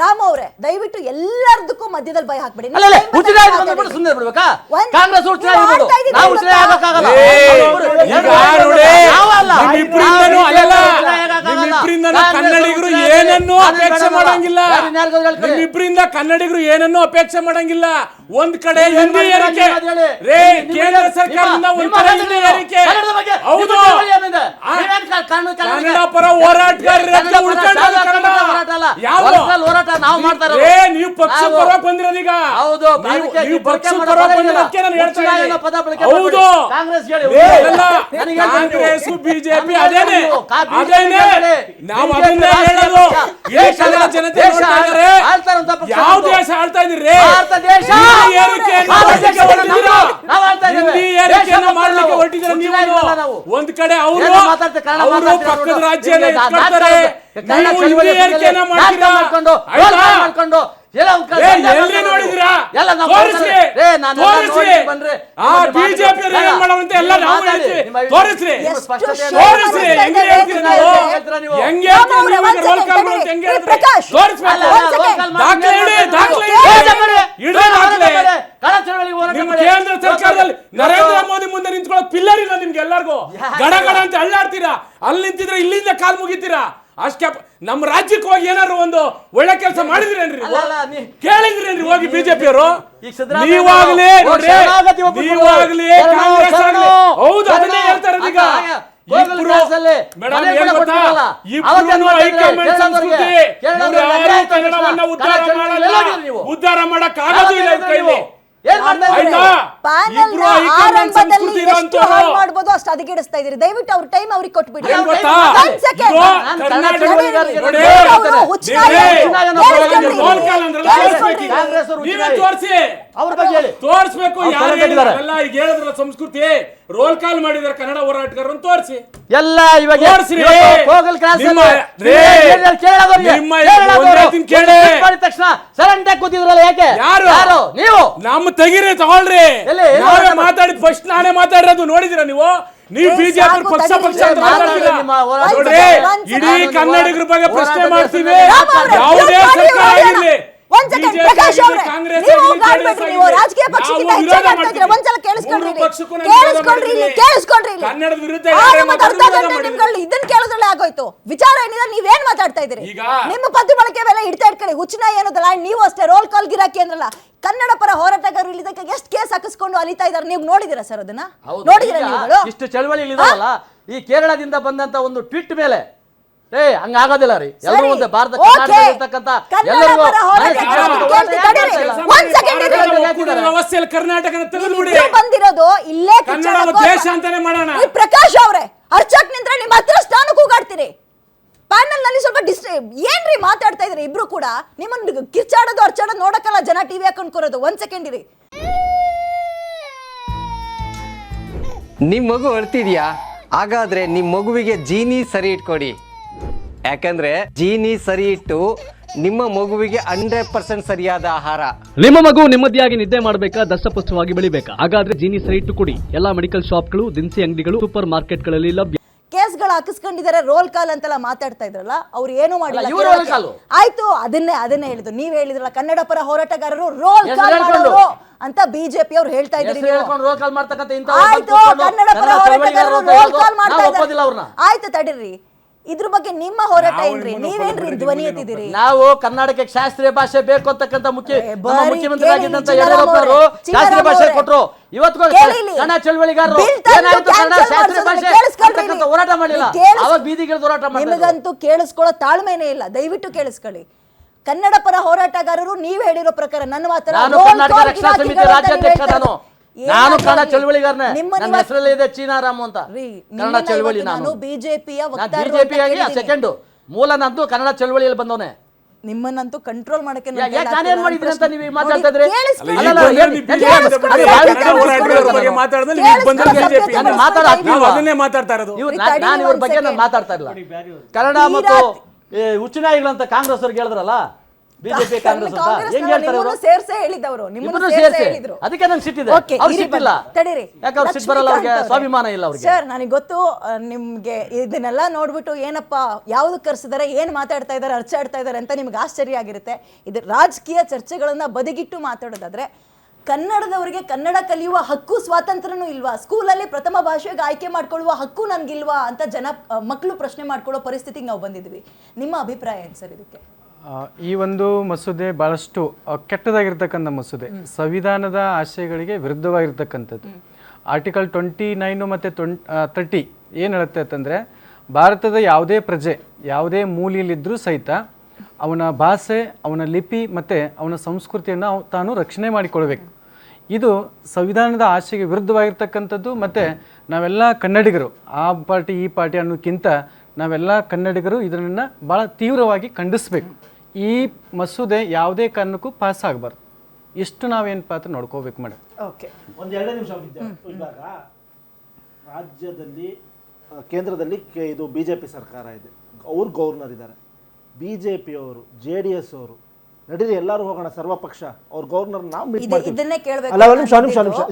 ರಾಮ್ ಅವರೇ ದಯವಿಟ್ಟು ಎಲ್ಲರದಕ್ಕೂ ಮಧ್ಯದಲ್ಲಿ ಭಯ ಹಾಕ್ಬೇಡಿ. ಸುಮ್ಮನೆ ಬಿಡ್ಬೇಕಾ? ಕಾಂಗ್ರೆಸ್ ಕನ್ನಡಿಗರು ಏನನ್ನೂ ಅಪೇಕ್ಷೆ ಮಾಡಂಗಿಲ್ಲ. ನಿಮ್ಮಿಬ್ಬರಿಂದ ಕನ್ನಡಿಗರು ಏನನ್ನೂ ಅಪೇಕ್ಷೆ ಮಾಡಂಗಿಲ್ಲ. ಒಂದ್ ಕಡೆ ಹಿಂದಿ ಏರಿಕೆ ರೇ ಕೇಂದ್ರ ಸರ್ಕಾರದಿಂದ ಒಂದ್ ಕಡೆ ಹಿಂದಿ ಏರಿಕೆ. ಹೌದು, ಕನ್ನಡ ಪರ ಹೋರಾಟಗಾರರು ಹೋರಾಟ ನಾವು ಮಾಡ್ತಾ ನೀವು ಪಕ್ಷ ಪರವಾಗಿ ಬಂದಿರೋದೀಗ. ಹೌದು, ನೀವು ಪಕ್ಷ ಪರವಾಗಿ ಬಂದಿರೋದಕ್ಕೆ ನಾನು ಹೇಳ್ತಾ ಇದ್ದೀನಿ. ಹೌದು, ಕಾಂಗ್ರೆಸ್ ಬಿಜೆಪಿ ಅದೇನೆ ನಾವು ಅದನ್ನೇ ಹೇಳೋದು. ಕನ್ನಡ ಜನತೆ ಯಾವ ದೇಶ ಆಳ್ತಾ ಇದ್ದೀರಿ? ಮಾಡ್ಲಿಕ್ಕೆ ಹೊರಟಿದ್ರೆ ನೀವು ಒಂದ್ ಕಡೆ ಅವರು ಪಕ್ಕದ ರಾಜ್ಯ ಮಾಡ್ಕೊಂಡು ಕೇಂದ್ರ ಸರ್ಕಾರದಲ್ಲಿ ನರೇಂದ್ರ ಮೋದಿ ಮುಂದೆ ನಿಂತ್ಕೊಳ್ಳೋ ಪಿಲ್ಲರ್ ಇಲ್ಲ ನಿಮ್ಗೆ ಎಲ್ಲರಿಗೂ. ಗಡಗಡ ಅಂತ ಅಳ್ಳಾಡ್ತೀರಾ, ಅಲ್ಲಿ ನಿಂತಿದ್ರೆ ಇಲ್ಲಿಂದ ಕಾಲ್ ಮುಗಿತೀರಾ. ಅಷ್ಟೇ ನಮ್ಮ ರಾಜ್ಯಕ್ಕೆ ಹೋಗಿ ಏನಾದ್ರು ಒಂದು ಒಳ್ಳೆ ಕೆಲಸ ಮಾಡಿದ್ರೇನ್ರಿ? ಕೇಳಿದ್ರೇನ್ರಿ ಹೋಗಿ ಬಿಜೆಪಿಯವರು? ನೀವಾಗ್ಲಿ ನೀವಾಗ್ಲಿ ಕಾಂಗ್ರೆಸ್ ಆಗ್ಲಿ ಹೌದು ಅದನ್ನೇ ಹೇಳ್ತಾರೆ. ಈಗ ಉದ್ಧಾರ ಮಾಡಕ್ ಆಗೋದಿಲ್ಲ. ಮಾಡ್ಬೋದು ಅಷ್ಟು ಅದಕ್ಕಿಡಿಸ್ತಾ ಇದೀರಿ. ದಯವಿಟ್ಟು ಅವ್ರ ಟೈಮ್ ಅವ್ರಿಗೆ ಕೊಟ್ಬಿಡಿ. ತೋರಿಸ್ಬೇಕು ಯಾರು ಹೇಳಿದಾರಲ್ಲ. ಈಗ ಹೇಳಿದ್ರ ಸಂಸ್ಕೃತಿ ರೋಲ್ ಕಾಲ್ ಮಾಡಿದಾರೆ ಕನ್ನಡ ಹೋರಾಟಗಾರರನ್ನು ತೋರಿಸಿ ಎಲ್ಲ ಇವಾಗ ತಕ್ಷಣ ಸರೆಂಟ್ ಕೂತಿದ್ರಲ್ಲ ಯಾಕೆ? ಯಾರು ನೀವು? ನಮ್ಮ ತೆಗಿರಿ ತಗೊಳ್ರಿ. ಮಾತಾಡಿದ್ ಫಸ್ಟ್ ನಾನೇ ಮಾತಾಡಿರೋದು ನೋಡಿದಿರ ನೀವು? ನೀವು ಬಿಜೆಪಿ ಪಕ್ಷ ಅಂತ ನೋಡ್ರಿ. ಇಡೀ ಕನ್ನಡಿಗರ ಬಗ್ಗೆ ಪ್ರಶ್ನೆ ಮಾಡ್ತೀವಿ. ಯಾವುದೇ ಸರ್ಕಾರ ಆಗಿರ್ಲಿ ಪ್ರಕಾಶ್ ಅವರೇ, ನೀವು ಕಾಡ್ಬೇಡ್ರಿ. ನೀವು ರಾಜಕೀಯ ಪಕ್ಷಕ್ಕಿಂತ ಹೆಚ್ಚಾಗಿ ಆಗ್ತಾ ಇದ್ದೀರಾ. ಒಂದ್ಸಲ ಕೇಳಿಸ್ಕೊಳ್ರಿ, ಕನ್ನಡದ ವಿರುದ್ಧ ಇದನ್ನ ಕೇಳೋದ್ರಲ್ಲೇ ಆಗೋಯ್ತು. ವಿಚಾರ ಏನಿದೆ, ನೀವೇನ್ ಮಾತಾಡ್ತಾ ಇದ್ದೀರಿ? ನಿಮ್ಮ ಪದ್ಯ ಬಳಕೆ ಮೇಲೆ ಇಡ್ತಾ ಇಟ್ಕೊಳ್ಳಿ. ಹುಚ್ಚನ ಏನದಲ್ಲ, ನೀವು ಅಷ್ಟೇ ರೋಲ್ ಕಾಲ್ ಗಿರಾಕಿ ಅಂದ್ರಲ್ಲ. ಕನ್ನಡ ಪರ ಹೋರಾಟಗಾರರು ಇಲ್ಲಿದ್ದಕ್ಕೆ ಎಷ್ಟು ಕೇಸ್ ಹಾಕಿಸ್ಕೊಂಡು ಅಲಿತಾ ಇದಾರೆ. ನೀವು ನೋಡಿದಿರಾ ಸರ್? ಅದನ್ನ ನೋಡಿದಿರಾ ನೀವು? ಇಷ್ಟು ಚಳವಳಿ ಇದಾವಲ್ಲ, ಈ ಕೇರಳದಿಂದ ಬಂದಂತ ಒಂದು ಟ್ವೀಟ್ ಮೇಲೆ ಹಂಗಾಗೋದಿಲ್ಲ ರೀ. ಎಲ್ಲರೂ ಒಂದೇ ಭಾರತ ವ್ಯವಸ್ಥೆಯಲ್ಲಿ ಕರ್ನಾಟಕದ ಬಂದಿರೋದು ಇಲ್ಲೇ ದೇಶ ಅಂತಾನೆ ಮಾಡೋಣ. ಪ್ರಕಾಶ್ ಅವರೇ, ಅರ್ಚಕ್ ನಿಂತ್ರೆ ನಿಮ್ಮ ಹತ್ರ ಸ್ಥಾನ ಕೂಗಾಡ್ತೀರಿ. ಪ್ಯಾನಲ್ ನಲ್ಲಿ ಸ್ವಲ್ಪ ಏನ್ರಿ ಮಾತಾಡ್ತಾ ಇದ್ರಿ ಇಬ್ರು ಕೂಡ? ನಿಮ್ಮನ್ನ ಕಿರ್ಚಾಡೋದು ಅರ್ಚಾಡೋದು ನೋಡಕ್ಕಲ್ಲ ಜನ ಟಿವಿ ಹಾಕೊಂಡ್ ಕೂರೋದು. ಒಂದ್ ಸೆಕೆಂಡ್ ಇರಿ. ನಿಮ್ ಮಗು ಅಳ್ತಿದ್ಯಾ? ಹಾಗಾದ್ರೆ ನಿಮ್ ಮಗುವಿಗೆ ಜೀನಿ ಸರಿ ಇಟ್ಕೊಡಿ. ಯಾಕಂದ್ರೆ ಜೀನಿ ಸರಿ ಇಟ್ಟು ನಿಮ್ಮ ಮಗುವಿಗೆ 100% ಸರಿಯಾದ ಆಹಾರ. ನಿಮ್ಮ ಮಗು ನೆಮ್ಮದಿಯಾಗಿ ನಿದ್ದೆ ಮಾಡಬೇಕಾ, ದಷ್ಟಪುಷ್ಟವಾಗಿ ಬೆಳಿಬೇಕಾ? ಹಾಗಾದ್ರೆ ಜೀನಿ ಸರಿ ಇಟ್ಟು ಕೊಡಿ. ಎಲ್ಲಾ ಮೆಡಿಕಲ್ ಶಾಪ್ಗಳು, ದಿನಸಿ ಅಂಗಡಿಗಳು, ಸೂಪರ್ ಮಾರ್ಕೆಟ್ಗಳಲ್ಲಿ ಲಭ್ಯ. ಕೇಸ್ಗಳು ಹಾಕಿಸ್ಕೊಂಡಿದ್ದಾರೆ, ರೋಲ್ ಕಾಲ್ ಅಂತೆಲ್ಲ ಮಾತಾಡ್ತಾ ಇದ್ರಲ್ಲ, ಅವ್ರು ಏನು ಮಾಡಿಲ್ಲ. ಆಯ್ತು, ಅದನ್ನೇ ಹೇಳಿದ್ರು. ನೀವ್ ಹೇಳಿದ್ರಲ್ಲ ಕನ್ನಡ ಪರ ಹೋರಾಟಗಾರರು ರೋಲ್ ಕಾಲ್ ಮಾಡೋರು ಅಂತ ಬಿಜೆಪಿ ಅವ್ರು ಹೇಳ್ತಾ ಇದ್ದಾರೆ. ಆಯ್ತು, ಕನ್ನಡ ಪರ ಹೋರಾಟಗಾರರು ರೋಲ್ ಕಾಲ್ ಮಾಡ್ತಾ ಇದ್ದಾರೆ. ಆಯ್ತು, ತಡೀರಿ. ಇದ್ರ ಬಗ್ಗೆ ನಿಮ್ಮ ಹೋರಾಟ ಏನ್ರಿ? ನೀವೇನ್ರಿ ಧ್ವನಿ ಎತ್ತಿದಿರಿ? ನಾವು ಕರ್ನಾಟಕಕ್ಕೆ ಶಾಸ್ತ್ರೀಯ ಭಾಷೆ ಬೇಕು ಅಂತಕ್ಕಂಥ ಮುಖ್ಯಮಂತ್ರಿ ಆಗಿದ್ದಂತ ಯಡಿಯೂರಪ್ಪನವರು ಶಾಸ್ತ್ರೀಯ ಭಾಷೆ ಕೊಟ್ಟರು. ಇವತ್ತು ಕನ್ನಡ ಚಳವಳಿಗಾರರು ಶಾಸ್ತ್ರೀಯ ಭಾಷೆ ಹೋರಾಟ ಮಾಡಿಲ್ಲ, ಅವಾಗ ಬೀದಿಗೆ ಹೋರಾಟ ಮಾಡಿಲ್ಲ. ನಿಮಗಂತೂ ಕೇಳಿಸ್ಕೊಳ್ಳೋ ತಾಳ್ಮೆನೇ ಇಲ್ಲ. ದಯವಿಟ್ಟು ಕೇಳಿಸ್ಕೊಳ್ಳಿ. ಕನ್ನಡ ಪರ ಹೋರಾಟಗಾರರು ನೀವು ಹೇಳಿರೋ ಪ್ರಕಾರ ನನ್ನ ಮಾತ್ರ ಕರ್ನಾಟಕ ರಕ್ಷಣಾ ಸಮಿತಿ ರಾಜ್ಯಾಧ್ಯಕ್ಷ ನಾನು ಕನ್ನಡ ಚಳವಳಿಗಾರನೇ. ನನ್ನ ಹೆಸರಲ್ಲಿ ಇದೆ ಚೀನಾರಾಮ್ ಅಂತ. ಕನ್ನಡ ಚಳವಳಿ ನಾನು ಬಿಜೆಪಿಯ ಸೆಕೆಂಡ್ ಮೂಲ ನಂದು ಕನ್ನಡ ಚಳವಳಿಯಲ್ಲಿ ಬಂದವನೇ. ನಿಮ್ಮನ್ನಂತೂ ಕಂಟ್ರೋಲ್ ಮಾಡಕ್ಕೆ ನಾನೇನ್ ಮಾಡಿದ್ದೀನಿ ಅಂತ ನೀವು ಮಾತಾಡ್ತಾ ಇದ್ರಿ. ನಾನು ಇವ್ರ ಬಗ್ಗೆ ನಾನು ಮಾತಾಡ್ತಾ ಇಲ್ಲ. ಕನ್ನಡ ಮತ್ತು ಉಚ್ಚನಾಯಿಗಳಂತ ಕಾಂಗ್ರೆಸ್ ಅವ್ರಿಗೆ ಹೇಳಿದ್ರಲ್ಲ, ಬಿಜೆಪಿ ಕಾಂಗ್ರೆಸ್ ಅಂತ ಹೆಂಗ್ ಹೇಳ್ತಾರೆ ಅವರು? ಸೇರ್ಸೇ ಹೇಳಿದವರು, ನಿಮ್ಮನ್ನು ಇಬ್ಬರು ಸೇರ್ಸೇ ಸೇರ್ಸಿ ಹೇಳಿದ್ರು. ಅದಕ್ಕೆ ನಂಗೆ ಸಿಟ್ಟಿದೆ. Okay, ಅವ್ರು ಇರಿ ಸಿಟ್ಟಿಲ್ಲ. ತಡೀರಿ. ಯಾಕೆ ಅವ್ರು ಸಿಟ್ಟು ಬರಲ್ಲ? ಅವ್ರಿಗೆ ಸ್ವಾಭಿಮಾನ ಇಲ್ಲ ಅವ್ರಿಗೆ. ಸರ್, ನನಗೆ ಗೊತ್ತು ನಿಮ್ಗೆ ಇದನ್ನೆಲ್ಲ ನೋಡ್ಬಿಟ್ಟು ಏನಪ್ಪ ಯಾವ್ದು ಕರ್ಸಿದಾರೆ, ಏನ್ ಮಾತಾಡ್ತಾ ಇದಾರೆ, ಅರ್ಚಾಡ್ತಾ ಇದಾರೆ ಅಂತ ನಿಮ್ಗೆ ಆಶ್ಚರ್ಯ ಆಗಿರುತ್ತೆ. ಇದು ರಾಜಕೀಯ ಚರ್ಚೆಗಳನ್ನ ಬದಿಗಿಟ್ಟು ಮಾತಾಡೋದಾದ್ರೆ, ಕನ್ನಡದವರಿಗೆ ಕನ್ನಡ ಕಲಿಯುವ ಹಕ್ಕು ಸ್ವಾತಂತ್ರ್ಯನೂ ಇಲ್ವಾ? ಸ್ಕೂಲಲ್ಲಿ ಪ್ರಥಮ ಭಾಷೆಗೆ ಆಯ್ಕೆ ಮಾಡ್ಕೊಳ್ಳುವ ಹಕ್ಕು ನನ್ಗಿಲ್ವಾ ಅಂತ ಮಕ್ಕಳು ಪ್ರಶ್ನೆ ಮಾಡ್ಕೊಳ್ಳೋ ಪರಿಸ್ಥಿತಿಗೆ ನಾವು ಬಂದಿದ್ವಿ. ನಿಮ್ಮ ಅಭಿಪ್ರಾಯ ಏನು ಸರ್ ಇದಕ್ಕೆ? ಈ ಒಂದು ಮಸೂದೆ ಭಾಳಷ್ಟು ಕೆಟ್ಟದಾಗಿರ್ತಕ್ಕಂಥ ಮಸೂದೆ, ಸಂವಿಧಾನದ ಆಶಯಗಳಿಗೆ ವಿರುದ್ಧವಾಗಿರ್ತಕ್ಕಂಥದ್ದು. ಆರ್ಟಿಕಲ್ 29 ಮತ್ತು 30 ಏನು ಹೇಳುತ್ತೆ ಅಂತಂದರೆ, ಭಾರತದ ಯಾವುದೇ ಪ್ರಜೆ ಯಾವುದೇ ಮೂಲೆಯಲ್ಲಿದ್ದರೂ ಸಹಿತ ಅವನ ಭಾಷೆ, ಅವನ ಲಿಪಿ ಮತ್ತು ಅವನ ಸಂಸ್ಕೃತಿಯನ್ನು ತಾನು ರಕ್ಷಣೆ ಮಾಡಿಕೊಳ್ಬೇಕು. ಇದು ಸಂವಿಧಾನದ ಆಶೆಗೆ ವಿರುದ್ಧವಾಗಿರ್ತಕ್ಕಂಥದ್ದು. ಮತ್ತು ನಾವೆಲ್ಲ ಕನ್ನಡಿಗರು, ಆ ಪಾರ್ಟಿ ಈ ಪಾರ್ಟಿ ಅನ್ನೋಕ್ಕಿಂತ ನಾವೆಲ್ಲ ಕನ್ನಡಿಗರು ಇದನ್ನು ಭಾಳ ತೀವ್ರವಾಗಿ ಖಂಡಿಸಬೇಕು. ಈ ಮಸೂದೆ ಯಾವುದೇ ಕಾರಣಕ್ಕೂ ಪಾಸ್ ಆಗಬಾರ್ದು. ಇಷ್ಟು ನಾವೇನಪ್ಪ ಅಂತ ನೋಡ್ಕೋಬೇಕು ಮೇಡಮ್. ಓಕೆ, ಒಂದು 2 ನಿಮಿಷ ಇವಾಗ ರಾಜ್ಯದಲ್ಲಿ ಕೇಂದ್ರದಲ್ಲಿ ಇದು ಬಿಜೆಪಿ ಸರ್ಕಾರ ಇದೆ, ಅವ್ರು ಗವರ್ನರ್ ಇದ್ದಾರೆ. ಬಿಜೆಪಿಯವರು, JDS ಅವರು, ನಡೀರಿ ಎಲ್ಲರೂ ಹೋಗೋಣ ಸರ್ವಪಕ್ಷ ಅವ್ರ ಗವರ್ನರ್ ನಾವು ಮೀಟ್ ಮಾಡ್ತೀವಿ. ಇದನ್ನೇ ಕೇಳಬೇಕು. ಅಲ್ಲ, ಒಂದು ನಿಮಿಷ